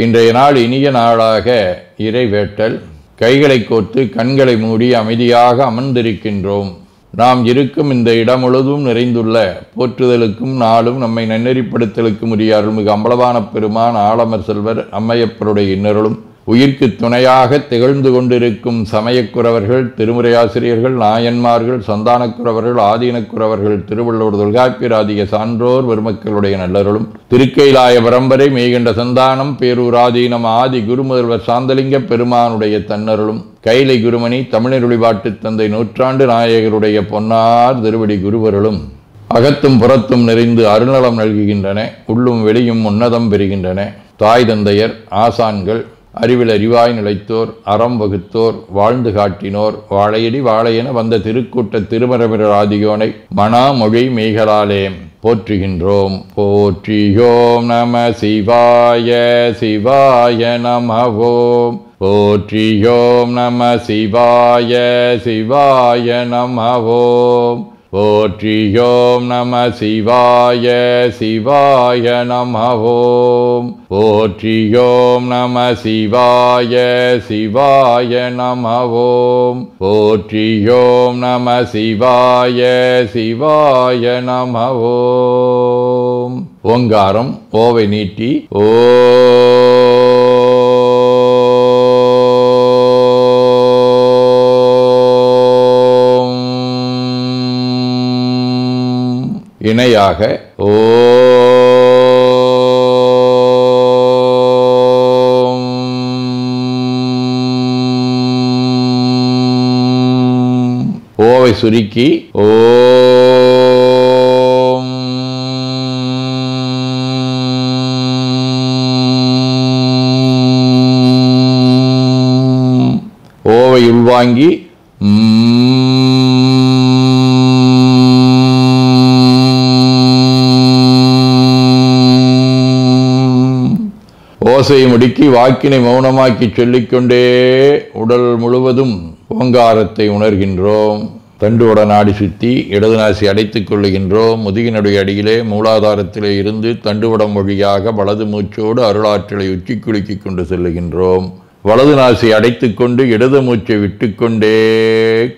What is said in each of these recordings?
இன்றைய நாள் இனிய நாளாக இறைவேட்டல். கைகளை கோர்த்து கண்களை மூடி அமைதியாக அமர்ந்திருக்கின்றோம். நாம் இருக்கும் இந்த இடம் முழுதும் நிறைந்துள்ள போற்றுதலுக்கும் நாளும் நம்மை நன்னெறிப்படுத்தலுக்கும் உரிய அருள்மிகு அம்பலவான பெருமான் ஆலமர் செல்வர் அம்மையப்பருடைய இன்னருளும் உயிர்க்கு துணையாக திகழ்ந்து கொண்டிருக்கும் சமயக்குறவர்கள், திருமுறையாசிரியர்கள், நாயன்மார்கள், சந்தானக்குறவர்கள், ஆதீனக்குறவர்கள், திருவள்ளுவர் தொல்காப்பியராதிய சான்றோர் பெருமக்களுடைய நல்லருளும் திருக்கைலாய பரம்பரை மெய்கண்ட சந்தானம் பேரூராதீனம் ஆதி குருமுதல்வர் சாந்தலிங்க பெருமானுடைய தன்னருளும் கைலை குருமணி தமிழருளிபாட்டு தந்தை நூற்றாண்டு நாயகருடைய பொன்னார் திருவடி குருவருளும் அகத்தும் புறத்தும் நிறைந்து அருள்நலம் நல்குகின்றன. உள்ளும் வெளியும் உன்னதம் பெறுகின்றன. தாய் தந்தையர், ஆசான்கள், அறிவில் அறிவாய் நிலைத்தோர், அறம் வகுத்தோர், வாழ்ந்து காட்டினோர், வாழையடி வாழையென வந்த திருக்கூட்ட திருமரபிரர் ஆதியோனை மனாமொழி மெய்களாலே போற்றுகின்றோம். போற்றியோம் நம சிவாய சிவாய நமவோம். போற்றியோம் நம சிவாய சிவாய நமவோம். போற்றியோம் நம சிவாய சிவாய நமவோம். போற்றியோம் நம சிவாய சிவாய நமவோம். போற்றியோம் நம சிவாய சிவாய நமவோம். ஓங்காரம் ஓவை நீட்டி ஓ இணையாக ஓவை சுருக்கி ஓம். ஓவை உள்வாங்கி ஓசையை முடுக்கி வாக்கினை மௌனமாக்கி சொல்லிக்கொண்டே உடல் முழுவதும் ஓங்காரத்தை உணர்கின்றோம். தண்டுவட நாடி சுற்றி இடது நாசி அடைத்துக் கொள்ளுகின்றோம். முதுகினுடைய அடியிலே மூலாதாரத்திலே இருந்து தண்டுவடம் வழியாக வலது மூச்சோடு அருளாற்றலை உச்சி குலுக்கி கொண்டு செல்லுகின்றோம். வலது நாசி அடைத்துக் கொண்டு இடது மூச்சை விட்டுக்கொண்டே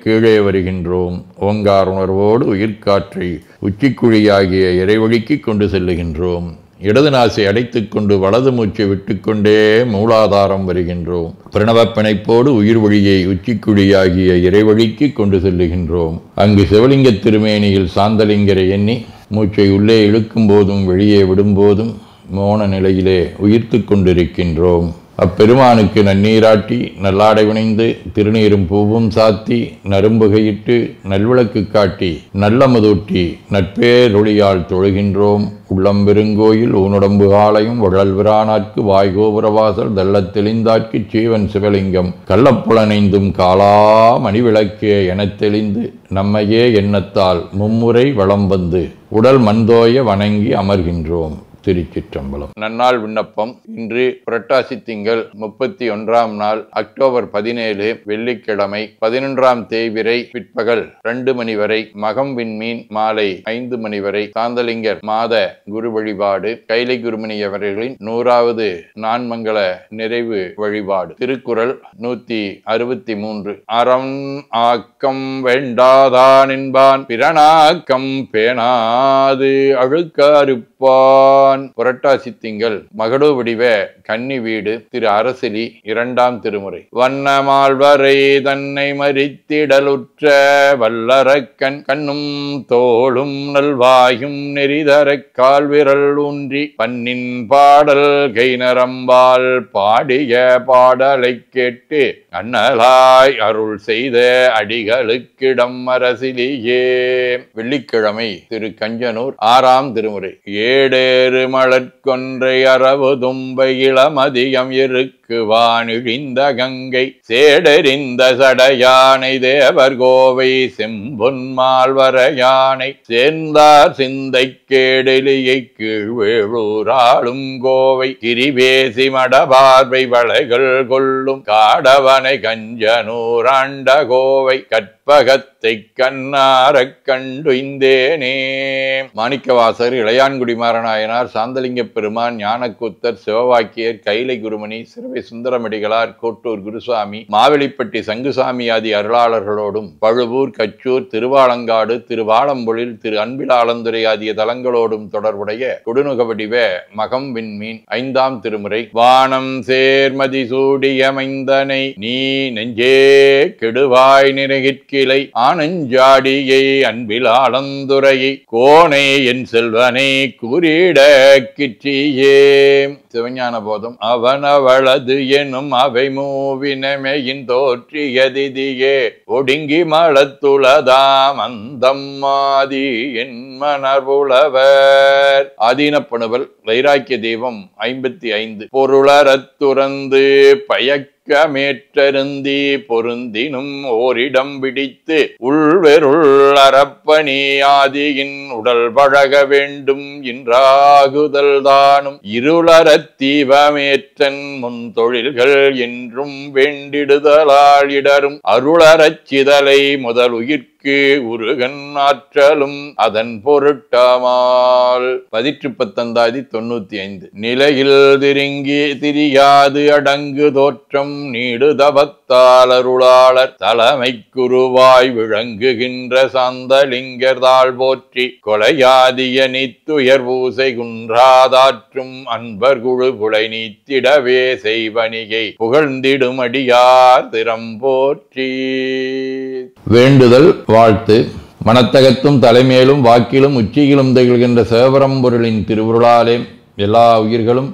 கீழே வருகின்றோம். ஓங்கார உணர்வோடு உயிர்காற்றை உச்சிக்குழியாகிய இறைவழிக்கு கொண்டு செல்லுகின்றோம். இடது நாசை அடைத்துக் கொண்டு வலது மூச்சை விட்டுக்கொண்டே மூலாதாரம் வருகின்றோம். பிரணவ பிணைப்போடு உயிர் வழியை உச்சிக்குழியாகிய இறைவழிக்கு கொண்டு செல்லுகின்றோம். அங்கு சிவலிங்க திருமேனியில் சாந்தலிங்கரை எண்ணி மூச்சை உள்ளே இழுக்கும் போதும் வெளியே விடும்போதும் மோன நிலையிலே உயிர்த்து கொண்டிருக்கின்றோம். அப்பெருமானுக்கு நன்னீராட்டி நல்லாடை வினைந்து திருநீரும் பூவும் சாத்தி நரும்புகையிட்டு நல்விளக்கு காட்டி நல்லமுதூட்டி நட்பேரொளியால் தொழுகின்றோம். உள்ளம் பெருங்கோயில் ஊனுடம்பு காலையும் வழல்விரானார்க்கு வாய்கோபுரவாசல் தெள்ளத் தெளிந்தார்க்கு சீவன் சிவலிங்கம் கள்ளப்புலனைந்தும் காலா மணிவிளக்கே எனத் தெளிந்து நம்மையே எண்ணத்தால் மும்முறை வளம் வந்து உடல் மண்தோய வணங்கி அமர்கின்றோம். திருச்சிற்றம்பலம். நன்னாள் விண்ணப்பம். இன்று புரட்டாசி திங்கள் 31ஆம் நாள் அக்டோபர் 17 வெள்ளிக்கிழமை 11ஆம் தேய்பிறை பிற்பகல் 2 மணி வரை மகம் விண்மீன் மாலை 5 மணி வரை சாந்தலிங்கர் மாத குரு வழிபாடு. கைலை குருமணி அவர்களின் 100வது நான்மங்கள நிறைவு வழிபாடு. திருக்குறள் 163. அறம் ஆக்கம் வேண்டாதான் என்பான் பிறனாக்கம் பேணாது அழுக்காறுப்பான். புரட்டாசி திங்கள் மகடோ வடிவ கன்னி வீடு திரு அரசிலி 2ஆம் திருமுறை. வண்ணமாழ்வரை தன்னை மறித்திடலுற்ற வல்லரக்கண் கண்ணும் தோளும் நல்வாயும் நெறிதரக் கால்விரல் ஊன்றி பன்னின் பாடல் கை நரம்பால் பாடிய பாடலை கேட்டு அண்ணலாய் அருள் செய்த அடிகளுக்கிடம் அரசிலியே. வெள்ளிக்கிழமை திரு கஞ்சனூர் 6ஆம் திருமுறை. ஏடேறு மலர்கொன்றை அரவு தும்பை இளமதியம் இருக்க செருக்கு வானிழிந்த கங்கை சேடறிந்த சடையானை தேவர் கோவை செம்பொன்மால்வர யானை சேர்ந்தார் சிந்தை கேடலியை கீழ்வேளூராளும் கோவை கிரிவேசி மடபார்வை வளைகள் கொள்ளும் காடவனை கஞ்சனூராண்ட கோவை கற்பகத்தை கண்ணாரக் கண்டுய்ந்தேனே. மாணிக்கவாசர், இளையான்குடி மாறநாயனார், சாந்தலிங்க பெருமான், ஞானக்கூத்தர், சிவவாக்கியர், கைலை குருமணி, சிறுவை சுந்தரமடிகளார், கோட்டூர் குருசாமி, மாவெளிப்பட்டி சங்குசாமி ஆதி அருளாளர்களோடும் பழுவூர், கச்சூர், திருவாலங்காடு, திருவாளம்பொழில், திரு அன்பிலாளந்துரை ஆகிய தலங்களோடும் தொடர்புடைய கொடுநுகவடிவ மகம் விண்மீன் 5ஆம் திருமுறை. வானம் சேர்மதி சூடியமைந்தனை நீ நெஞ்சே கெடுவாய் நிறைகிற்கிளை ஆனஞ்சாடியை அன்பிலாளந்துரையை கோனை என் செல்வனை கூறிட கிற்றியே. சிவஞான போதம். அவனவளது எனும் அவை மூவினமையின் தோற்றியதிதியே ஒடுங்கி மலத்துளதாம் அந்தம்மாதி என் மணர்வுளவர். ஆதீனப்பணுவல் வைராக்கிய தீபம் 55. பொருளறத் துறந்து பயக்கமேற்றருந்தி பொருந்தினும் ஓரிடம் பிடித்து உள்வெருள் அறப்பணி ஆதியின் உடல் பழக வேண்டும் என்றாகுதல் தானும் இருளறத் தீபமேற்றன் முன் தொழில்கள் என்றும் வேண்டிடுதலால் இடரும் அருளறச் சிதலை முதல் உயிர்க்கு உருகன் ஆற்றலும் அதன் பொருட்டமால். 1895. நிலையில் திருங்கி திரியாது அடங்கு தோற்றம் நீடுதவத்தால் அருளாளர் தலைமை குருவாய் விளங்குகின்ற சாந்தலிங்கர் தாழ் போற்றி கொலையாதிய நீத்துயர் பூசை குன்றாதாற்றும் அன்பர் குழு புலை நீத்திடவே செய்வனிகை புகழ்ந்திடும் அடியார் திறம் போற்றி. வேண்டுதல் வாழ்த்து. மனத்தகத்தும் தலைமையிலும் வாக்கிலும் உச்சியிலும் திகழ்கின்ற சிவபரம்பொருளின் திருவுருளாலே எல்லா உயிர்களும்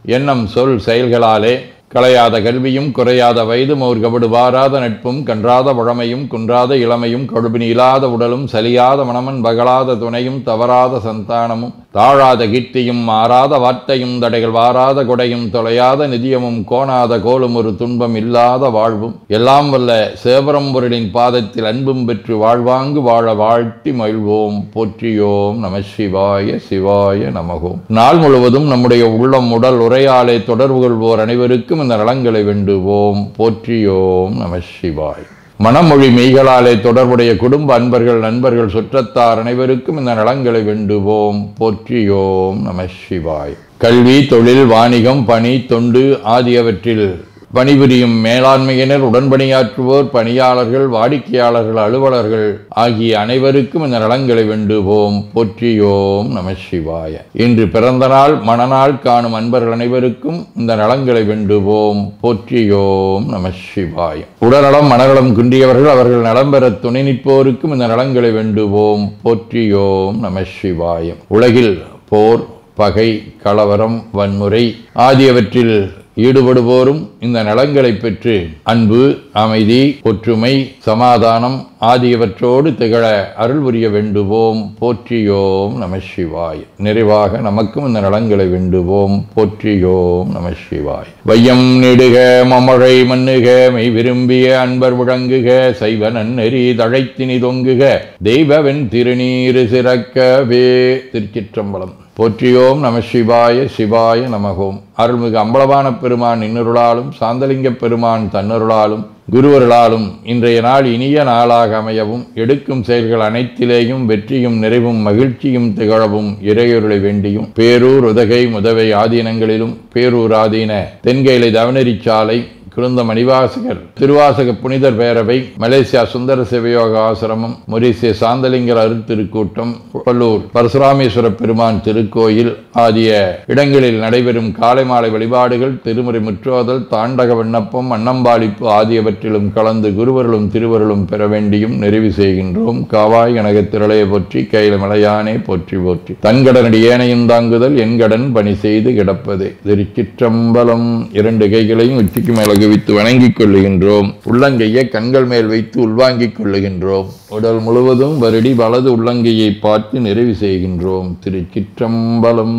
எண்ணம் சொல் செயல்களாலே களையாத கல்வியும் குறையாத வயதும் ஒரு கபடு வாராத நட்பும் கன்றாத பழமையும் குன்றாத இளமையும் கடுபினி இல்லாத உடலும் சலியாத மனமன் பகலாத துணையும் தவறாத சந்தானமும் தாழாத கீர்த்தியும் மாறாத வார்த்தையும் தடைகள் வாராத கொடையும் தொலையாத நிதியமும் கோணாத கோலும் ஒரு துன்பம் இல்லாத வாழ்வும் எல்லாம் வல்ல சிவபரம்பொருளின் பாதத்தில் அன்பும் பெற்று வாழ்வாங்கு வாழ வாழ்த்தி மகிழ்வோம். போற்றியோம் நம சிவாய சிவாய நமகோம். நாள் முழுவதும் நம்முடைய உள்ளம் உடல் உரையாலே தொடர்பு கொள்வோர் அனைவருக்கும் இந்த நலங்களை வேண்டுவோம். போற்றியோம் நம சிவாய். மனமொழி மெய்களாலே தொடர்புடைய குடும்ப அன்பர்கள் நண்பர்கள் சுற்றத்தார் அனைவருக்கும் இந்த நலங்களை வேண்டுவோம். போற்றியோம் நம சிவாய். கல்வி, தொழில், வாணிகம், பணி, தொண்டு ஆகியவற்றில் பணிபுரியும் மேலாண்மையினர், உடன்பணியாற்றுவோர், பணியாளர்கள், வாடிக்கையாளர்கள், அலுவலர்கள் ஆகிய அனைவருக்கும் இந்த நலங்களை வேண்டுவோம். போற்றியோம் நம சிவாய. இன்று பிறந்த நாள் மணநாள் காணும் அன்பர்கள் அனைவருக்கும் இந்த நலங்களை வேண்டுவோம். போற்றியோம் நம சிவாய. உடல்நலம் மனநலம் குன்றியவர்கள் அவர்கள் நலம் பெற துணை நிற்போருக்கும் இந்த நலங்களை வேண்டுவோம். போற்றியோம் நம சிவாய. உலகில் போர், பகை, கலவரம், வன்முறை ஆகியவற்றில் ஈடுபடுவோரும் இந்த நலங்களை பெற்று அன்பு, அமைதி, ஒற்றுமை, சமாதானம் ஆகியவற்றோடு திகழ அருள் புரிய வேண்டுவோம். போற்றியோம் நம சிவாய். நிறைவாக நமக்கும் இந்த நலங்களை வேண்டுவோம். போற்றியோம் நம சிவாய். வையம் நெடுக மமழை மண்ணுக மெய் விரும்பிய அன்பர் விளங்குக சைவ நன்னெறி தழைத்தினி தொங்குக தெய்வவென் திருநீரு சிறக்கவே. திருச்சிற்றம்பலம். போற்றியோம் நம சிவாய சிவாய நமகோம். அருள்மிகு அம்பலவான பெருமான் இன்னருளாலும் சாந்தலிங்க பெருமான் தன்னருளாலும் குருவருளாலும் இன்றைய நாள் இனிய நாளாக அமையவும் எடுக்கும் செயல்கள் அனைத்திலேயும் வெற்றியும் நிறைவும் மகிழ்ச்சியும் திகழவும் இறையொருளை வேண்டியும் பேரூர் உதகை முதவை ஆதீனங்களிலும் பேரூர் ஆதீன தென்கைலை தவனரிச்சாலை குருந்த மணிவாசகர் திருவாசக புனிதர் பேரவை, மலேசியா சுந்தர சிவயோக ஆசிரமம், மொரீசிய சாந்தலிங்கர் அருட்திருக்கூட்டம், பல்லூர் பரசுராமேஸ்வர பெருமான் திருக்கோயில் ஆகிய இடங்களில் நடைபெறும் காலை மாலை வழிபாடுகள், திருமுறை முற்றோதல், தாண்டக விண்ணப்பம், அன்னம்பாளிப்பு ஆகியவற்றிலும் கலந்து குருவர்களும் திருவருளும் பெற வேண்டியும் நிறைவு செய்கின்றோம். காவாய் கனக திரளைய போற்றி கையில மலையானே போற்றி போற்றி. தன்கடனடி ஏனையும் தாங்குதல் என் கடன் பணி செய்து கிடப்பதே. திருச்சிற்றம்பலம். 2 கைகளையும் உச்சிக்கு மேலகு வைத்து வணங்கிக் கொள்ளுகின்றோம். உள்ளங்கையை கண்கள் மேல் வைத்து உள்வாங்கிக் கொள்ளுகின்றோம். உடல் முழுவதும் வருடி வலது உள்ளங்கையை பார்த்து நிறைவு செய்கின்றோம். திருச்சிற்றம்பலம்.